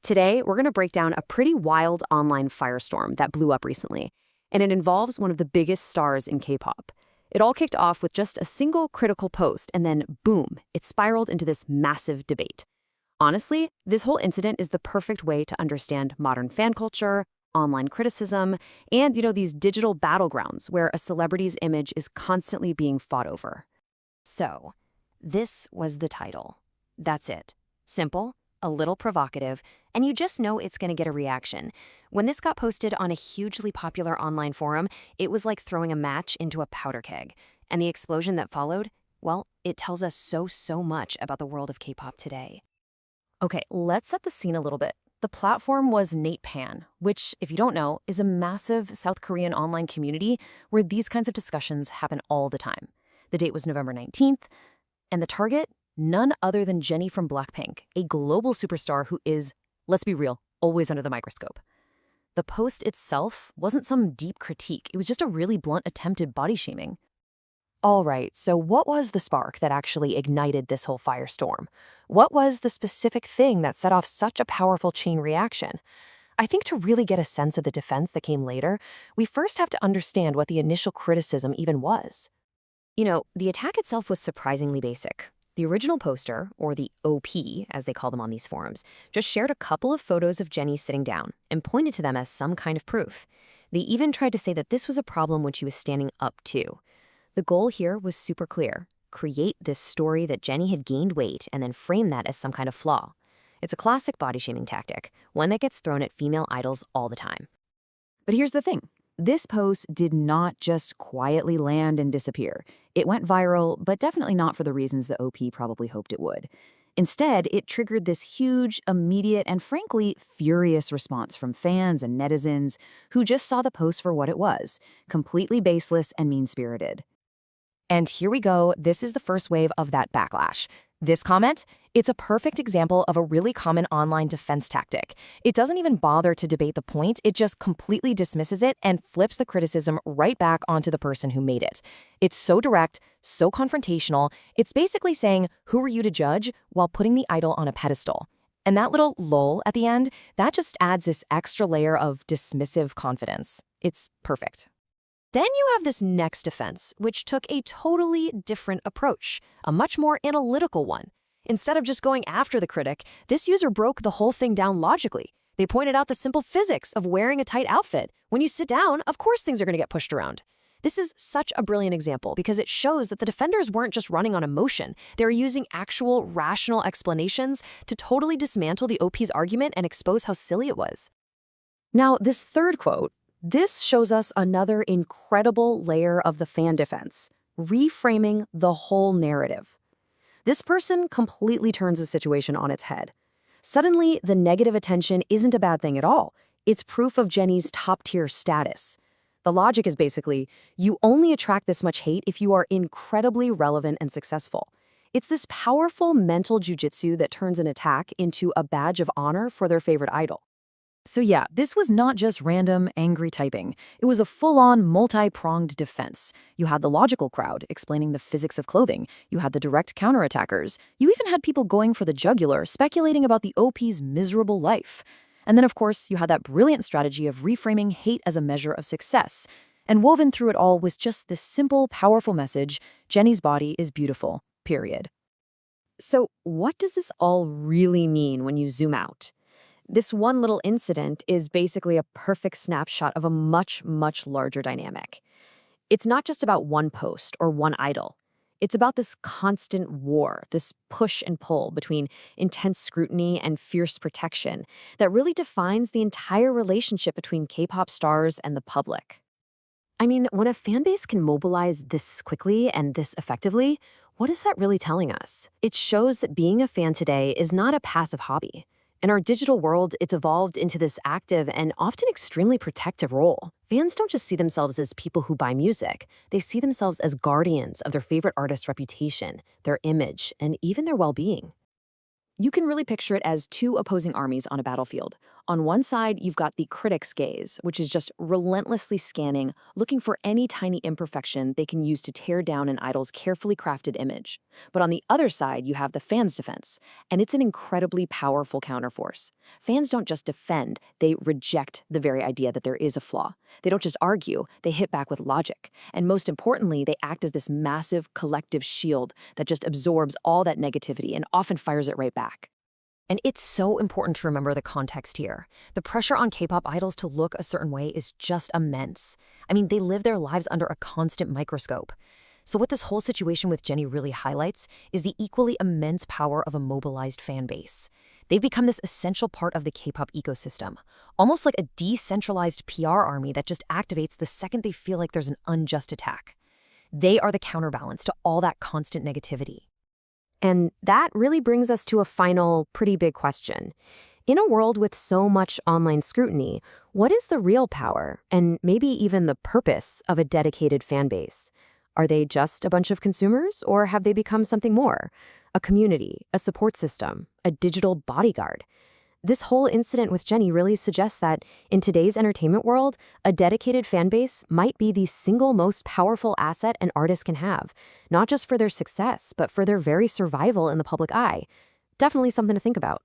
Today, we're going to break down a pretty wild online firestorm that blew up recently, and it involves one of the biggest stars in K-pop. It all kicked off with just a single critical post, and then boom, it spiraled into this massive debate. Honestly, this whole incident is the perfect way to understand modern fan culture, online criticism, and, these digital battlegrounds where a celebrity's image is constantly being fought over. So, this was the title. That's it. Simple, a little provocative, and you just know it's going to get a reaction. When this got posted on a hugely popular online forum, it was like throwing a match into a powder keg. And the explosion that followed, well, it tells us so much about the world of K-pop today. Okay, let's set the scene a little bit. The platform was Pan, which, if you don't know, is a massive South Korean online community where these kinds of discussions happen all the time. The date was November 19th, and the target? None other than Jennie from BLACKPINK, a global superstar who is, let's be real, always under the microscope. The post itself wasn't some deep critique. It was just a really blunt attempt at body shaming. All right, so what was the spark that actually ignited this whole firestorm? What was the specific thing that set off such a powerful chain reaction? I think to really get a sense of the defense that came later, we first have to understand what the initial criticism even was. The attack itself was surprisingly basic. The original poster, or the OP, as they call them on these forums, just shared a couple of photos of Jennie sitting down and pointed to them as some kind of proof. They even tried to say that this was a problem when she was standing up too. The goal here was super clear. Create this story that Jennie had gained weight and then frame that as some kind of flaw. It's a classic body-shaming tactic, one that gets thrown at female idols all the time. But here's the thing. This post did not just quietly land and disappear. It went viral, but definitely not for the reasons the OP probably hoped it would. Instead, it triggered this huge, immediate, and frankly, furious response from fans and netizens who just saw the post for what it was, completely baseless and mean-spirited. And here we go, this is the first wave of that backlash. This comment, it's a perfect example of a really common online defense tactic. It doesn't even bother to debate the point, it just completely dismisses it and flips the criticism right back onto the person who made it. It's so direct, so confrontational, it's basically saying, who are you to judge, while putting the idol on a pedestal. And that little lull at the end, that just adds this extra layer of dismissive confidence. It's perfect. Then you have this next defense, which took a totally different approach, a much more analytical one. Instead of just going after the critic, this user broke the whole thing down logically. They pointed out the simple physics of wearing a tight outfit. When you sit down, of course things are going to get pushed around. This is such a brilliant example because it shows that the defenders weren't just running on emotion. They were using actual, rational explanations to totally dismantle the OP's argument and expose how silly it was. Now, this third quote, this shows us another incredible layer of the fan defense, reframing the whole narrative. This person completely turns the situation on its head. Suddenly, the negative attention isn't a bad thing at all. It's proof of Jennie's top-tier status. The logic is basically, you only attract this much hate if you are incredibly relevant and successful. It's this powerful mental jujitsu that turns an attack into a badge of honor for their favorite idol. So yeah, this was not just random, angry typing. It was a full-on, multi-pronged defense. You had the logical crowd explaining the physics of clothing. You had the direct counterattackers. You even had people going for the jugular, speculating about the OP's miserable life. And then, of course, you had that brilliant strategy of reframing hate as a measure of success. And woven through it all was just this simple, powerful message, Jennie's body is beautiful, period. So what does this all really mean when you zoom out? This one little incident is basically a perfect snapshot of a much larger dynamic. It's not just about one post or one idol. It's about this constant war, this push and pull between intense scrutiny and fierce protection that really defines the entire relationship between K-pop stars and the public. I mean, when a fan base can mobilize this quickly and this effectively, what is that really telling us? It shows that being a fan today is not a passive hobby. In our digital world, it's evolved into this active and often extremely protective role. Fans don't just see themselves as people who buy music. They see themselves as guardians of their favorite artist's reputation, their image, and even their well-being. You can really picture it as two opposing armies on a battlefield. On one side, you've got the critic's gaze, which is just relentlessly scanning, looking for any tiny imperfection they can use to tear down an idol's carefully crafted image. But on the other side, you have the fans' defense, and it's an incredibly powerful counterforce. Fans don't just defend, they reject the very idea that there is a flaw. They don't just argue, they hit back with logic. And most importantly, they act as this massive collective shield that just absorbs all that negativity and often fires it right back. And it's so important to remember the context here. The pressure on K-pop idols to look a certain way is just immense. I mean, they live their lives under a constant microscope. So what this whole situation with Jennie really highlights is the equally immense power of a mobilized fan base. They've become this essential part of the K-pop ecosystem, almost like a decentralized PR army that just activates the second they feel like there's an unjust attack. They are the counterbalance to all that constant negativity. And that really brings us to a final, pretty big question. In a world with so much online scrutiny, what is the real power, and maybe even the purpose, of a dedicated fan base? Are they just a bunch of consumers, or have they become something more? A community, a support system, a digital bodyguard? This whole incident with Jennie really suggests that in today's entertainment world, a dedicated fan base might be the single most powerful asset an artist can have, not just for their success, but for their very survival in the public eye. Definitely something to think about.